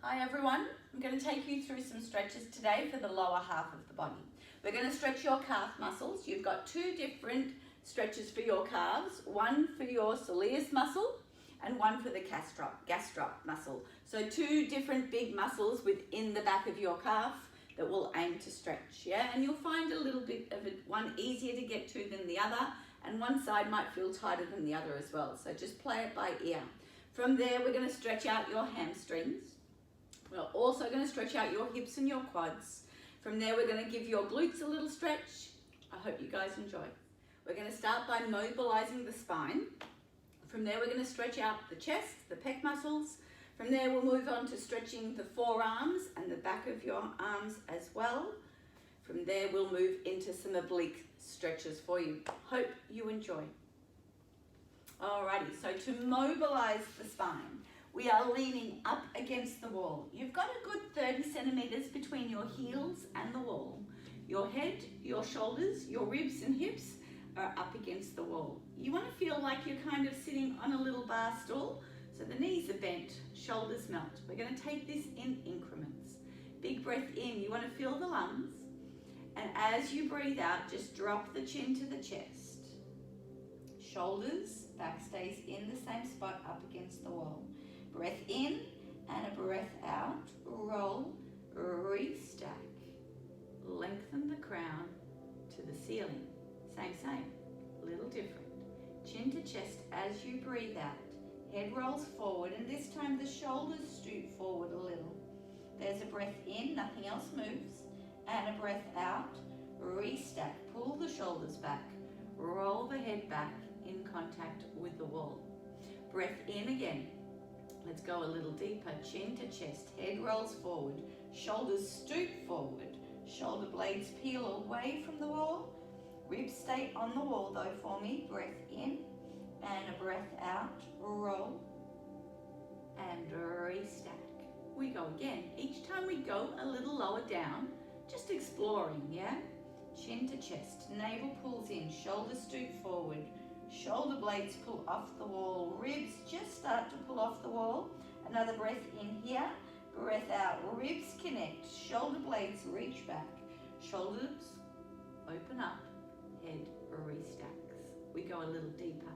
Hi everyone, I'm going to take you through some stretches today for the lower half of the body. We're going to stretch your calf muscles. You've got two different stretches for your calves, one for your soleus muscle and one for the gastroc muscle. So two different big muscles within the back of your calf that will aim to stretch, yeah? And you'll find a little bit of one easier to get to than the other, and one side might feel tighter than the other as well. So just play it by ear. From there, we're going to stretch out your hamstrings. We're also going to stretch out your hips and your quads. From there, we're going to give your glutes a little stretch. I hope you guys enjoy. We're going to start by mobilizing the spine. From there, we're going to stretch out the chest, the pec muscles. From there, we'll move on to stretching the forearms and the back of your arms as well. From there, we'll move into some oblique stretches for you. Hope you enjoy. Alrighty, so to mobilize the spine, we are leaning up against the wall. You've got a good 30 centimeters between your heels and the wall. Your head, your shoulders, your ribs and hips are up against the wall. You want to feel like you're kind of sitting on a little bar stool, so the knees are bent, shoulders melt. We're going to take this in increments. Big breath in, you want to feel the lungs. And as you breathe out, just drop the chin to the chest. Shoulders, back stays in the same spot up against the wall. Breath in and a breath out. Roll, restack. Lengthen the crown to the ceiling. Same, little different. Chin to chest as you breathe out. Head rolls forward, and this time the shoulders stoop forward a little. There's a breath in, nothing else moves. And a breath out. Restack, pull the shoulders back. Roll the head back in contact with the wall. Breath in again. Let's go a little deeper, chin to chest, head rolls forward, shoulders stoop forward, shoulder blades peel away from the wall, ribs stay on the wall though for me. Breath in and a breath out, roll and restack. We go again. Each time we go a little lower down, just exploring, yeah? Chin to chest, navel pulls in, shoulders stoop forward, shoulder blades pull off the wall, ribs just start to pull off the wall. Another breath in here, breath out, ribs connect, shoulder blades reach back, shoulders open up, head restacks. We go a little deeper,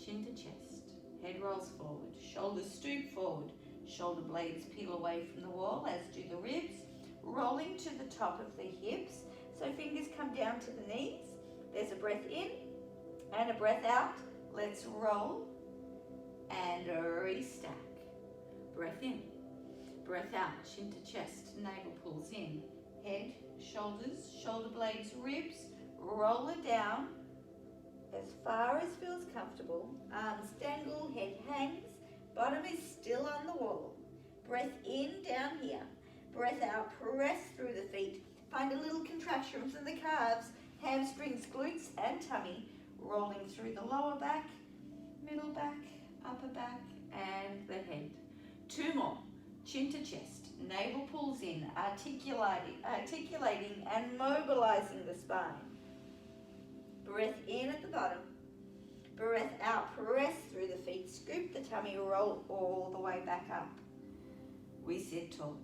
chin to chest, head rolls forward, shoulders stoop forward, shoulder blades peel away from the wall, as do the ribs, rolling to the top of the hips, so fingers come down to the knees. There's a breath in and a breath out. Let's roll and restack. Breath in, breath out, chin to chest, navel pulls in, head, shoulders, shoulder blades, ribs, roll it down as far as feels comfortable. Arms dangle, head hangs, bottom is still on the wall. Breath in down here, breath out, press through the feet. Find a little contraction from the calves, hamstrings, glutes and tummy. Rolling through the lower back, middle back, upper back, and the head. Two more. Chin to chest, navel pulls in, articulating and mobilizing the spine. Breath in at the bottom. Breath out, press through the feet, scoop the tummy, roll all the way back up. We sit tall.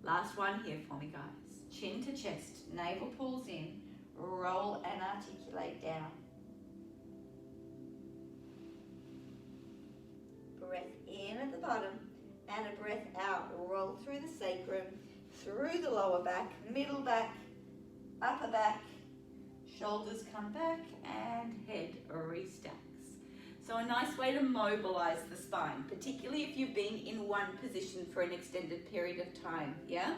Last one here for me, guys. Chin to chest, navel pulls in, roll and articulate down. Breath in at the bottom and a breath out. Roll through the sacrum, through the lower back, middle back, upper back, shoulders come back and head restacks. So a nice way to mobilize the spine, particularly if you've been in one position for an extended period of time, yeah?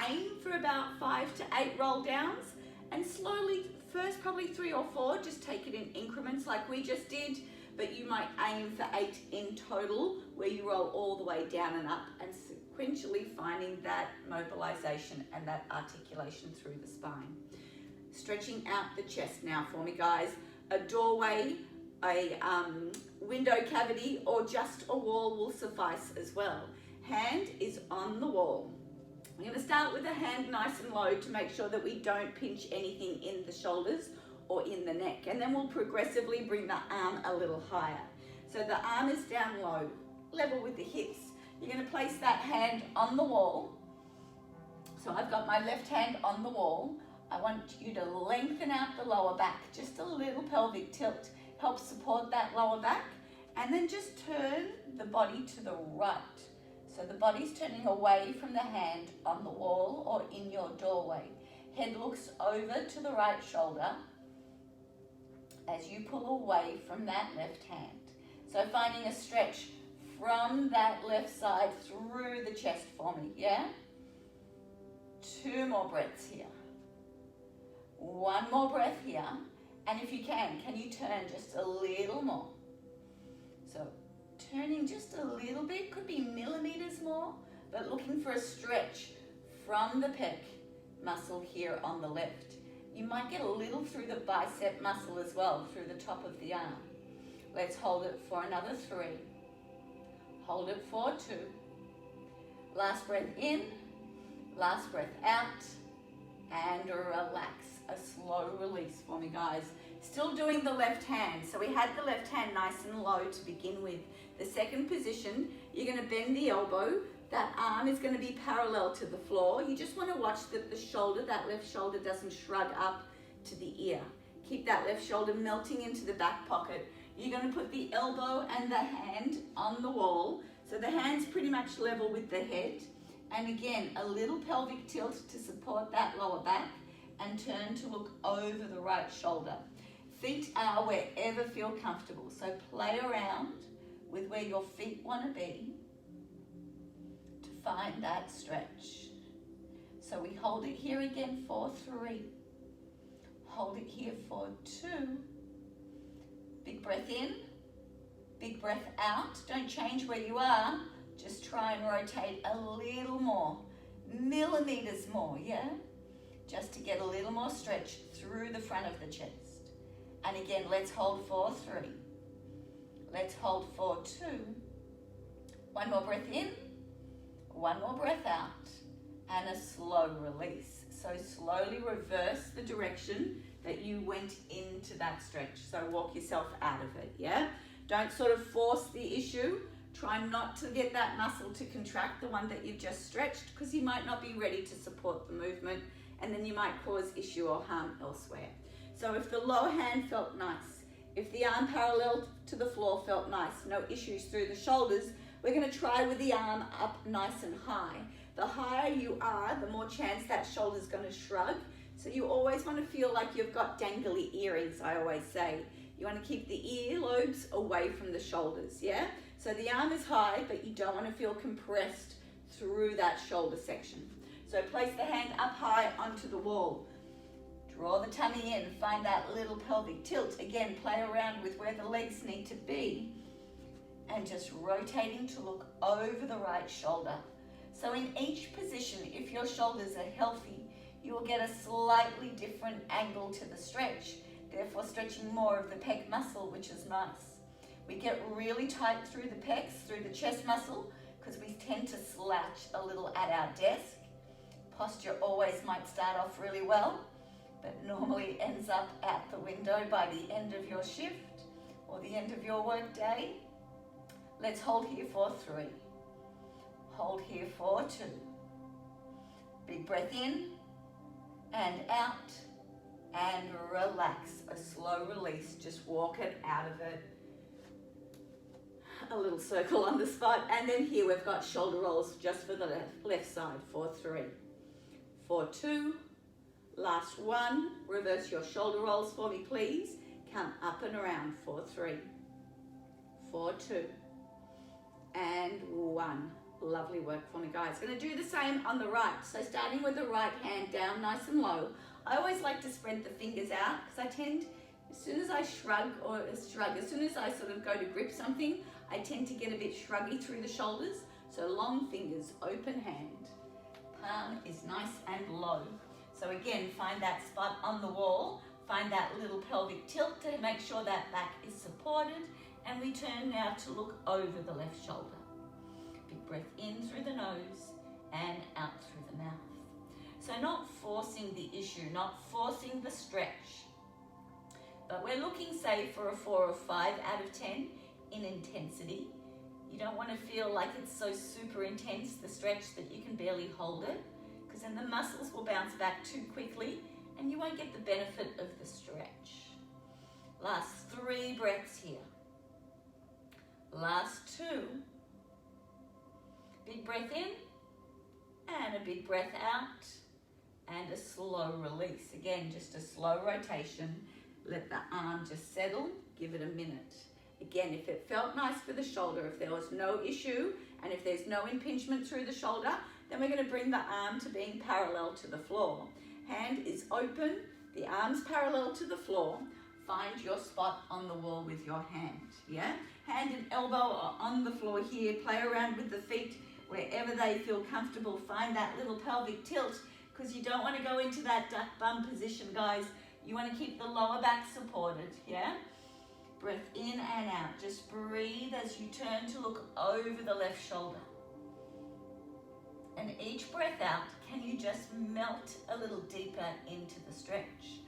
Aim for about 5 to 8 roll downs and slowly, first probably 3 or 4, just take it in increments like we just did. But you might aim for 8 in total, where you roll all the way down and up and sequentially finding that mobilization and that articulation through the spine. Stretching out the chest now for me, guys. A doorway, a window cavity, or just a wall will suffice as well. Hand is on the wall. I'm going to start with the hand nice and low to make sure that we don't pinch anything in the shoulders or in the neck, and then we'll progressively bring the arm a little higher. So the arm is down low, level with the hips. You're going to place that hand on the wall. So I've got my left hand on the wall. I want you to lengthen out the lower back, just a little pelvic tilt. Helps support that lower back. And then just turn the body to the right. So the body's turning away from the hand on the wall or in your doorway. Head looks over to the right shoulder as you pull away from that left hand. So finding a stretch from that left side through the chest for me, yeah? 2 more breaths here. 1 more breath here. And if you can you turn just a little more? So turning just a little bit, could be millimeters more, but looking for a stretch from the pec muscle here on the left. You might get a little through the bicep muscle as well, through the top of the arm. Let's hold it for another 3. Hold it for 2. Last breath in, last breath out, and relax. A slow release for me, guys. Still doing the left hand. So we had the left hand nice and low to begin with. The second position, you're going to bend the elbow. That arm is going to be parallel to the floor. You just want to watch that the shoulder, that left shoulder, doesn't shrug up to the ear. Keep that left shoulder melting into the back pocket. You're going to put the elbow and the hand on the wall. So the hand's pretty much level with the head. And again, a little pelvic tilt to support that lower back. And turn to look over the right shoulder. Feet are wherever feel comfortable. So play around with where your feet want to be to find that stretch. So we hold it here again for 3. Hold it here for 2. Big breath in, big breath out. Don't change where you are. Just try and rotate a little more, millimeters more, yeah? Just to get a little more stretch through the front of the chest. And again, let's hold for 3. Let's hold for 2. 1 more breath in, 1 more breath out, and a slow release. So slowly reverse the direction that you went into that stretch. So walk yourself out of it, yeah? Don't sort of force the issue. Try not to get that muscle to contract, the one that you've just stretched, because you might not be ready to support the movement, and then you might cause issue or harm elsewhere. So if the lower hand felt nice, if the arm parallel to the floor felt nice, no issues through the shoulders, we're going to try with the arm up nice and high. The higher you are, the more chance that shoulder's going to shrug. So you always want to feel like you've got dangly earrings, I always say. You want to keep the earlobes away from the shoulders, yeah? So the arm is high, but you don't want to feel compressed through that shoulder section. So place the hand up high onto the wall. Draw the tummy in, find that little pelvic tilt. Again, play around with where the legs need to be. And just rotating to look over the right shoulder. So in each position, if your shoulders are healthy, you will get a slightly different angle to the stretch, therefore stretching more of the pec muscle, which is nice. We get really tight through the pecs, through the chest muscle, because we tend to slouch a little at our desk. Posture always might start off really well, but normally ends up at the window by the end of your shift or the end of your work day. Let's hold here for 3. Hold here for 2. Big breath in and out and relax. A slow release. Just walk it out of it. A little circle on the spot. And then here we've got shoulder rolls just for the left side for 3. For 2. Last 1. Reverse your shoulder rolls for me, please. Come up and around for 3. For 2. And 1. Lovely work for me, guys. Going to do the same on the right. So starting with the right hand down nice and low. I always like to spread the fingers out because I tend, as soon as I as soon as I sort of go to grip something, I tend to get a bit shruggy through the shoulders. So long fingers, open hand. Palm is nice and low. So again, find that spot on the wall. Find that little pelvic tilt to make sure that back is supported. And we turn now to look over the left shoulder. Big breath in through the nose and out through the mouth. So not forcing the issue, not forcing the stretch, but we're looking, say, for a 4 or 5 out of 10 in intensity. You don't want to feel like it's so super intense, the stretch, that you can barely hold it, because then the muscles will bounce back too quickly and you won't get the benefit of the stretch. Last 3 breaths here. Last 2. Big breath in and a big breath out and a slow release. Again, just a slow rotation. Let the arm just settle. Give it a minute. Again, if it felt nice for the shoulder, if there was no issue and if there's no impingement through the shoulder, then we're going to bring the arm to being parallel to the floor. Hand is open, the arm's parallel to the floor. Find your spot on the wall with your hand, yeah? Hand and elbow are on the floor here. Play around with the feet wherever they feel comfortable. Find that little pelvic tilt, because you don't want to go into that duck bum position, guys. You want to keep the lower back supported, yeah? Breath in and out. Just breathe as you turn to look over the left shoulder. And each breath out, can you just melt a little deeper into the stretch?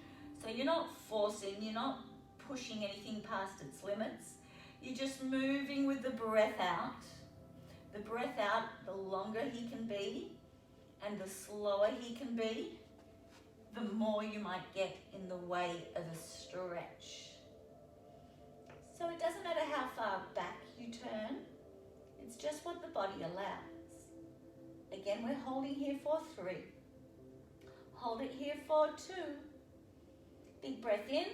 So you're not forcing, you're not pushing anything past its limits. You're just moving with the breath out. The breath out, the longer he can be and the slower he can be, the more you might get in the way of a stretch. So it doesn't matter how far back you turn, it's just what the body allows. Again, we're holding here for 3. Hold it here for 2. Big breath in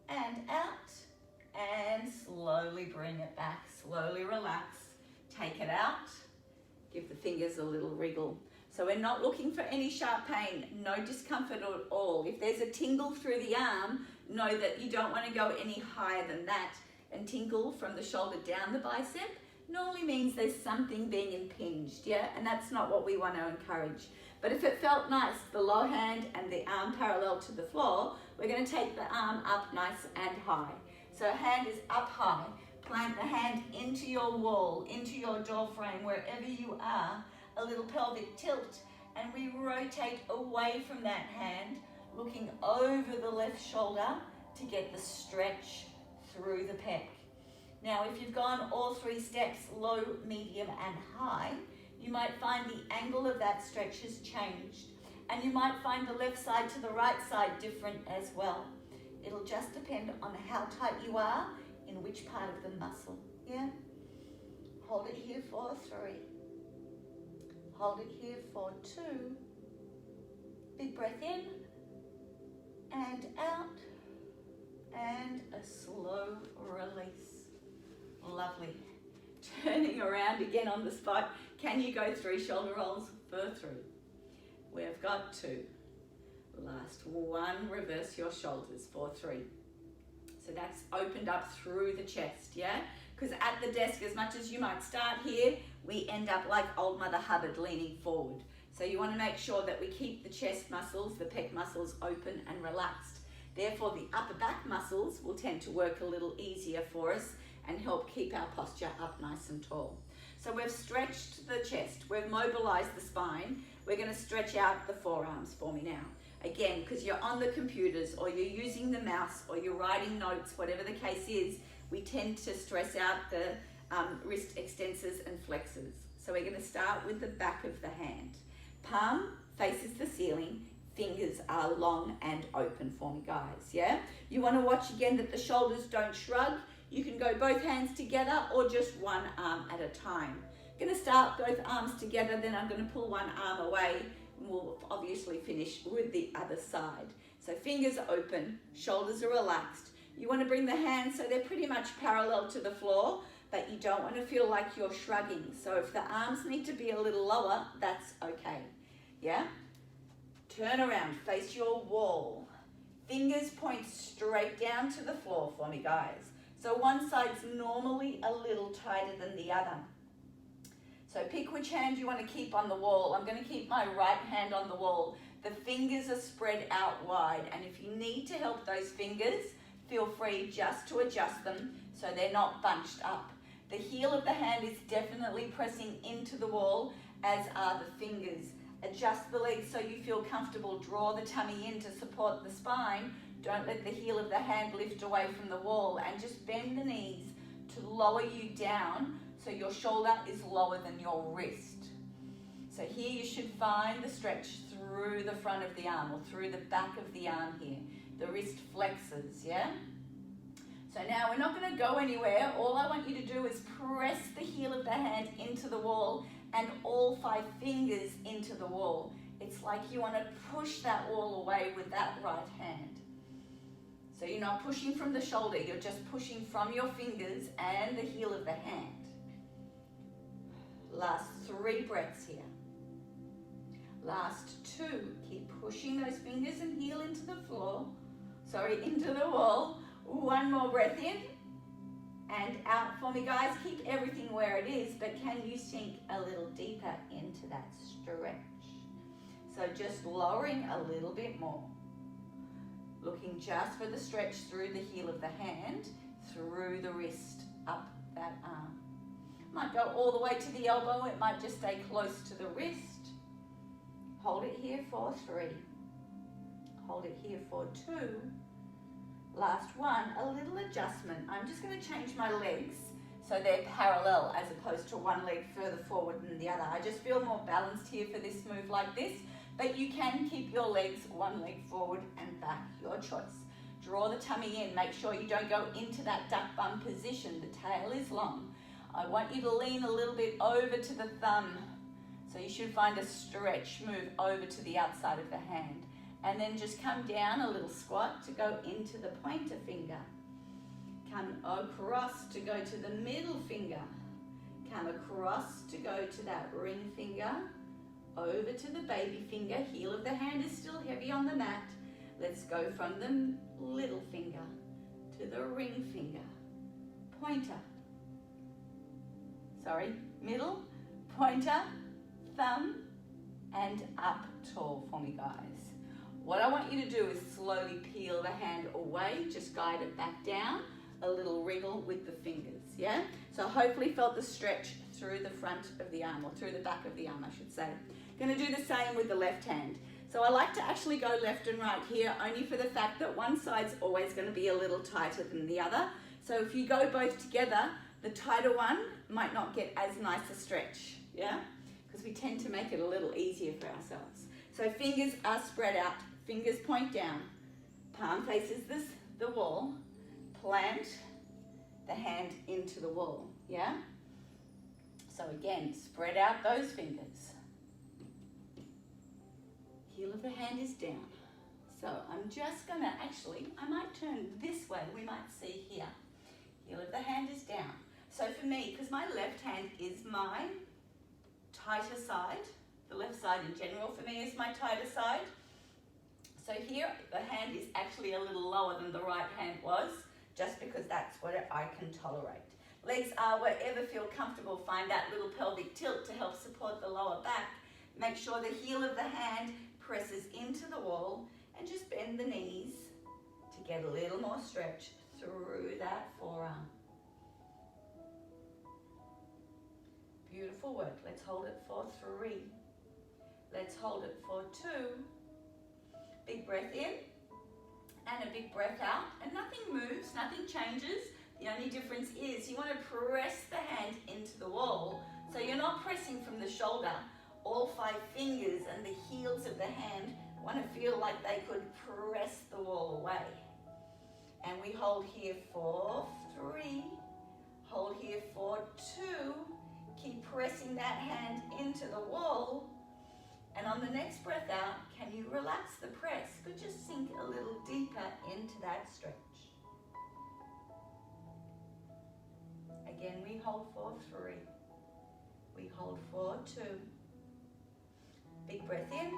and out, and slowly bring it back. Slowly relax. Take it out. Give the fingers a little wriggle. So we're not looking for any sharp pain, no discomfort at all. If there's a tingle through the arm, know that you don't want to go any higher than that. And tingle from the shoulder down the bicep normally means there's something being impinged, yeah? And that's not what we want to encourage. But if it felt nice, the low hand and the arm parallel to the floor, we're going to take the arm up nice and high. So hand is up high. Plant the hand into your wall, into your door frame, wherever you are, a little pelvic tilt, and we rotate away from that hand, looking over the left shoulder to get the stretch through the pec. Now, if you've gone all 3 steps, low, medium, and high, you might find the angle of that stretch has changed, and you might find the left side to the right side different as well. It'll just depend on how tight you are in which part of the muscle, yeah? Hold it here for 3. Hold it here for 2. Big breath in and out, and a slow release. Lovely. Turning around again on the spot. Can you go 3 shoulder rolls for 3? We've got 2. Last 1, reverse your shoulders for 3. So that's opened up through the chest, yeah? Because at the desk, as much as you might start here, we end up like old Mother Hubbard leaning forward. So you want to make sure that we keep the chest muscles, the pec muscles open and relaxed. Therefore, the upper back muscles will tend to work a little easier for us and help keep our posture up nice and tall. So we've stretched the chest, we've mobilized the spine. We're going to stretch out the forearms for me now. Again, because you're on the computers or you're using the mouse or you're writing notes, whatever the case is, we tend to stress out the wrist extensors and flexors. So we're going to start with the back of the hand. Palm faces the ceiling, fingers are long and open for me, guys, yeah? You want to watch again that the shoulders don't shrug. You can go both hands together or just one arm at a time. I'm going to start both arms together, then I'm going to pull one arm away, and we'll obviously finish with the other side. So fingers are open, shoulders are relaxed. You want to bring the hands so they're pretty much parallel to the floor, but you don't want to feel like you're shrugging. So if the arms need to be a little lower, that's okay, yeah? Turn around, face your wall. Fingers point straight down to the floor for me, guys. So one side's normally a little tighter than the other. So pick which hand you want to keep on the wall. I'm going to keep my right hand on the wall. The fingers are spread out wide, and if you need to help those fingers, feel free just to adjust them so they're not bunched up. The heel of the hand is definitely pressing into the wall, as are the fingers. Adjust the legs so you feel comfortable. Draw the tummy in to support the spine. Don't let the heel of the hand lift away from the wall, and just bend the knees to lower you down so your shoulder is lower than your wrist. So here you should find the stretch through the front of the arm or through the back of the arm here. The wrist flexes, yeah? So now we're not going to go anywhere. All I want you to do is press the heel of the hand into the wall and all 5 fingers into the wall. It's like you want to push that wall away with that right hand. So you're not pushing from the shoulder, you're just pushing from your fingers and the heel of the hand. Last 3 breaths here. Last 2, keep pushing those fingers and heel into the floor, into the wall. 1 more breath in and out for me, guys. Keep everything where it is, but can you sink a little deeper into that stretch? So just lowering a little bit more. Looking just for the stretch through the heel of the hand, through the wrist, up that arm. Might go all the way to the elbow, it might just stay close to the wrist. Hold it here for 3. Hold it here for 2. Last 1, a little adjustment. I'm just going to change my legs so they're parallel as opposed to one leg further forward than the other. I just feel more balanced here for this move like this, but you can keep your legs 1 leg forward and back, your choice. Draw the tummy in, make sure you don't go into that duck bum position. The tail is long. I want you to lean a little bit over to the thumb. So you should find a stretch, move over to the outside of the hand. And then just come down a little squat to go into the pointer finger. Come across to go to the middle finger. Come across to go to that ring finger. Over to the baby finger. Heel of the hand is still heavy on the mat. Let's go from the little finger to the ring finger. Pointer. Middle, pointer, thumb, and up tall for me, guys. What I want you to do is slowly peel the hand away, just guide it back down, a little wriggle with the fingers, yeah? So hopefully felt the stretch through the front of the arm, or through the back of the arm, I should say. Gonna do the same with the left hand. So I like to actually go left and right here, only for the fact that one side's always gonna be a little tighter than the other. So if you go both together, the tighter one might not get as nice a stretch, yeah? Because we tend to make it a little easier for ourselves. So fingers are spread out. Fingers point down, palm faces the wall, plant the hand into the wall, yeah? So again, spread out those fingers. Heel of the hand is down. So I'm just gonna I might turn this way, we might see here. Heel of the hand is down. So for me, because my left hand is my tighter side, the left side in general for me is my tighter side. So here, the hand is actually a little lower than the right hand was, just because that's what I can tolerate. Legs are wherever feel comfortable. Find that little pelvic tilt to help support the lower back. Make sure the heel of the hand presses into the wall and just bend the knees to get a little more stretch through that forearm. Beautiful work. Let's hold it for 3. Let's hold it for 2. Big breath in and a big breath out, and nothing moves, nothing changes. The only difference is you want to press the hand into the wall, so you're not pressing from the shoulder. All 5 fingers and the heels of the hand want to feel like they could press the wall away. And we hold here for 3, hold here for 2, keep pressing that hand into the wall. And on the next breath out, can you relax the press, but just sink a little deeper into that stretch. Again, we hold for 3. We hold for 2. Big breath in,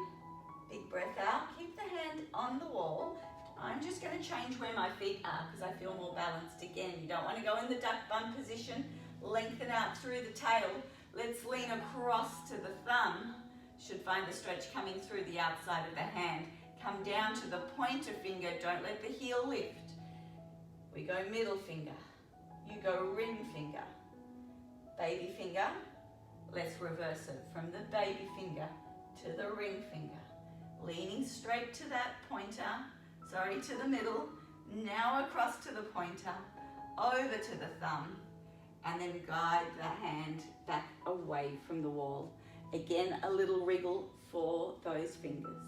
big breath out. Keep the hand on the wall. I'm just going to change where my feet are because I feel more balanced again. You don't want to go in the duck bum position. Lengthen out through the tail. Let's lean across to the thumb. Should find the stretch coming through the outside of the hand. Come down to the pointer finger. Don't let the heel lift. We go middle finger. You go ring finger. Baby finger. Let's reverse it from the baby finger to the ring finger. Leaning straight to that pointer. To the middle. Now across to the pointer. Over to the thumb. and then guide the hand back away from the wall. Again, a little wriggle for those fingers.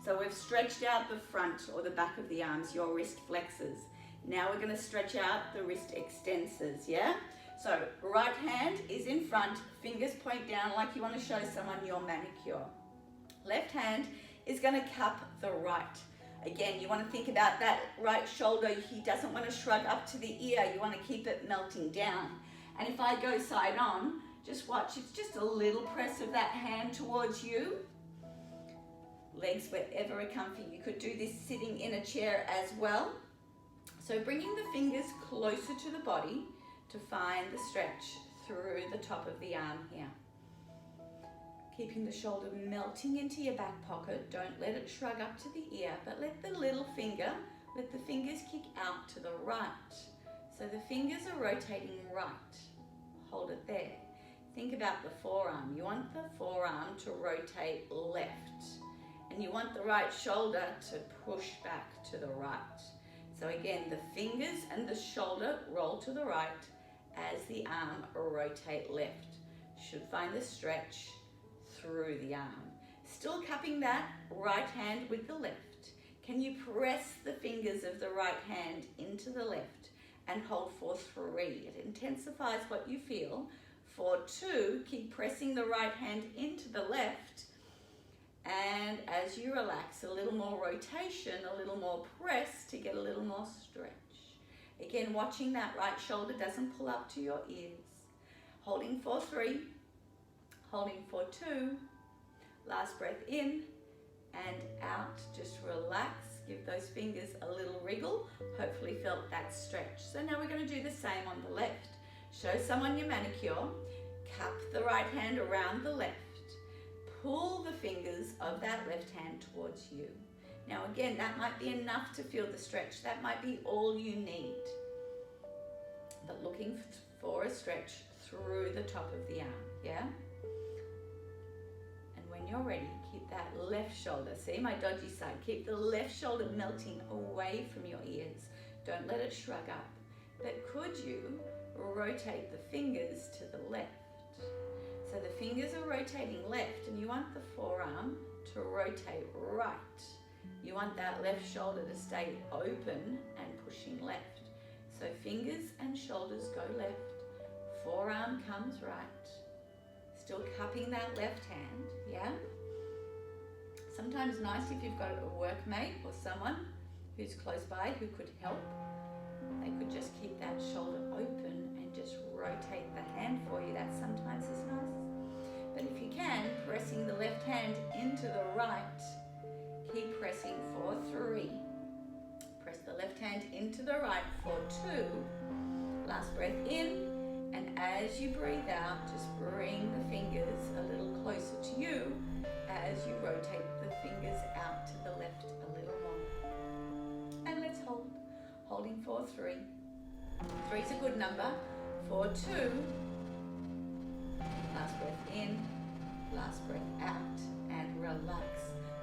So we've stretched out the front or the back of the arms, your wrist flexors. Now we're going to stretch out the wrist extensors, yeah? So right hand is in front, fingers point down like you want to show someone your manicure. Left hand is going to cup the right. Again, you want to think about that right shoulder. He doesn't want to shrug up to the ear. You want to keep it melting down. And if I go side on, just watch. It's just a little press of that hand towards you. Legs wherever are comfy. You could do this sitting in a chair as well. So bringing the fingers closer to the body to find the stretch through the top of the arm here. Keeping the shoulder melting into your back pocket. Don't let it shrug up to the ear, but let the fingers kick out to the right. So the fingers are rotating right. Hold it there. Think about the forearm. You want the forearm to rotate left, and you want the right shoulder to push back to the right. So again, the fingers and the shoulder roll to the right as the arm rotate left. Should find the stretch through the arm. Still cupping that right hand with the left. Can you press the fingers of the right hand into the left and hold for 3? It intensifies what you feel. For 2, keep pressing the right hand into the left, and as you relax, a little more rotation, a little more press to get a little more stretch. Again, watching that right shoulder doesn't pull up to your ears. Holding for 3, holding for 2, last breath in and out. Just relax, give those fingers a little wriggle. Hopefully felt that stretch. So now we're going to do the same on the left. Show someone your manicure, cup the right hand around the left, pull the fingers of that left hand towards you. Now again, that might be enough to feel the stretch. That might be all you need. But looking for a stretch through the top of the arm, yeah? And when you're ready, keep that left shoulder, see my dodgy side, keep the left shoulder melting away from your ears. Don't let it shrug up. But could you rotate the fingers to the left? So the fingers are rotating left, and you want the forearm to rotate right. You want that left shoulder to stay open and pushing left. So fingers and shoulders go left, forearm comes right. Still cupping that left hand, yeah? Sometimes nice if you've got a workmate or someone who's close by who could help. They could just keep that shoulder open and just rotate the hand for you. That sometimes is nice. But if you can, pressing the left hand into the right, keep pressing for 3. Press the left hand into the right for 2. Last breath in, and as you breathe out, just bring the fingers a little closer to you as you rotate the fingers out to the left a little more. And let's hold. Holding for 3. 3 is a good number. For 2. Last breath in, last breath out, and relax.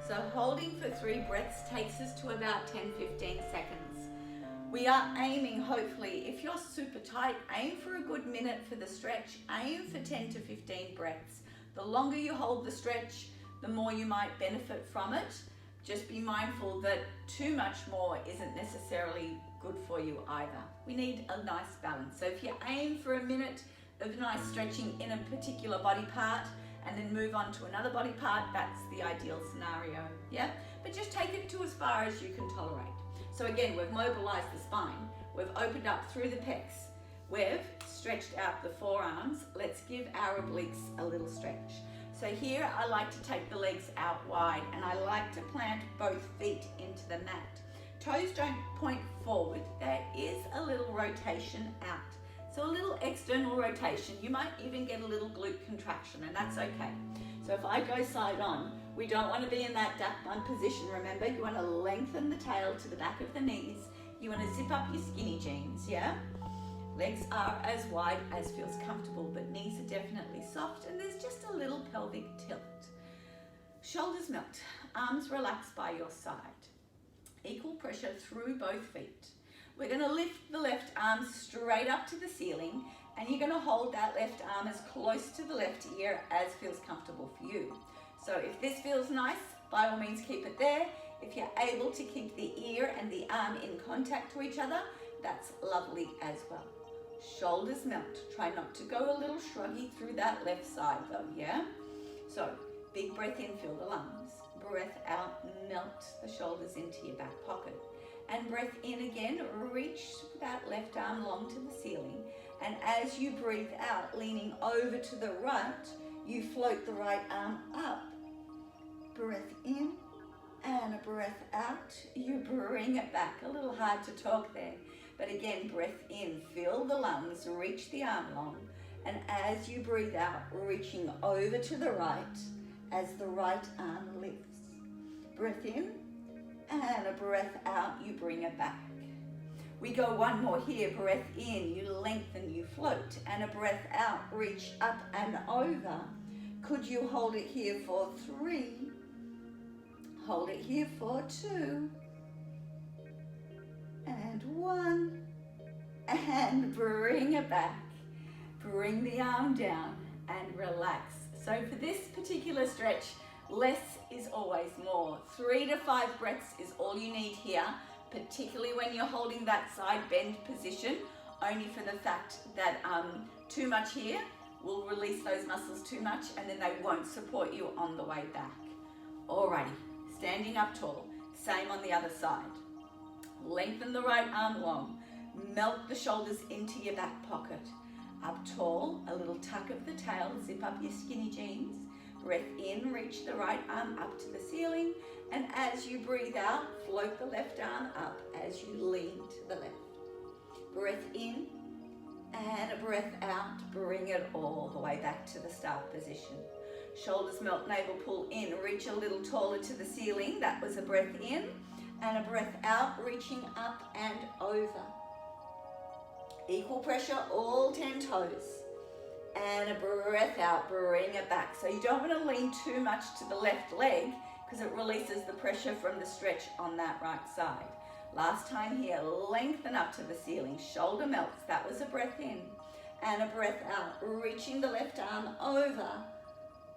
So holding for 3 breaths takes us to about 10-15 seconds. We are aiming, hopefully, if you're super tight, aim for a good minute for the stretch. Aim for 10 to 15 breaths. The longer you hold the stretch, the more you might benefit from it. Just be mindful that too much more isn't necessarily good for you either. We need a nice balance. So if you aim for a minute of nice stretching in a particular body part and then move on to another body part, that's the ideal scenario, yeah? But just take it to as far as you can tolerate. So again, we've mobilized the spine, we've opened up through the pecs, we've stretched out the forearms. Let's give our obliques a little stretch. So here I like to take the legs out wide, and I like to plant both feet into the mat. Toes don't point forward, there is a little rotation out. So a little external rotation. You might even get a little glute contraction, and that's okay. So if I go side on, we don't want to be in that duck bun position. Remember, you want to lengthen the tail to the back of the knees. You want to zip up your skinny jeans, yeah? Legs are as wide as feels comfortable, but knees are definitely soft, and there's just a little pelvic tilt. Shoulders melt, arms relax by your side. Equal pressure through both feet. We're going to lift the left arm straight up to the ceiling And you're going to hold that left arm as close to the left ear as feels comfortable for you. So if this feels nice, by all means keep it there. If you're able to keep the ear and the arm in contact to each other, that's lovely as well. Shoulders melt. Try not to go a little shruggy through that left side though, yeah? So big breath in, fill the lungs. Breath out, melt the shoulders into your back pocket. And breath in again, reach that left arm long to the ceiling. And as you breathe out, leaning over to the right, you float the right arm up. Breath in and a breath out. You bring it back. A little hard to talk there. But again, breath in, fill the lungs, reach the arm long. And as you breathe out, reaching over to the right as the right arm lifts. Breath in and a breath out, you bring it back. We go one more here. Breath in, you lengthen, you float. And a breath out, reach up and over. Could you hold it here for 3? Hold it here for 2. And 1. And bring it back. Bring the arm down and relax. So for this particular stretch, less is always more. 3 to 5 breaths is all you need here, particularly when you're holding that side bend position, only for the fact that too much here will release those muscles too much and then they won't support you on the way back. Alrighty, standing up tall, same on the other side. Lengthen the right arm long, melt the shoulders into your back pocket. Up tall, a little tuck of the tail, zip up your skinny jeans. Breath in, reach the right arm up to the ceiling. And as you breathe out, float the left arm up as you lean to the left. Breath in and a breath out. Bring it all the way back to the start position. Shoulders melt, navel pull in. Reach a little taller to the ceiling. That was a breath in. And a breath out, reaching up and over. Equal pressure, all 10 toes. And a breath out, bring it back. So you don't want to lean too much to the left leg because it releases the pressure from the stretch on that right side. Last time here, lengthen up to the ceiling, shoulder melts. That was a breath in. And a breath out, reaching the left arm over.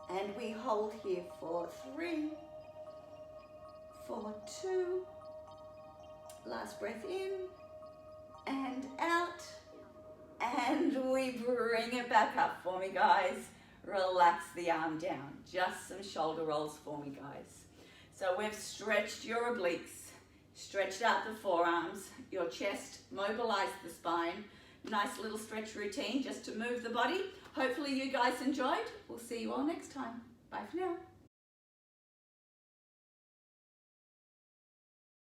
And we hold here for 3, for 2. Last breath in and out. And we bring it back up for me, guys. Relax the arm down. Just some shoulder rolls for me, guys. So we've stretched your obliques, stretched out the forearms, your chest, mobilized the spine. Nice little stretch routine just to move the body. Hopefully you guys enjoyed. We'll see you all next time. Bye for now.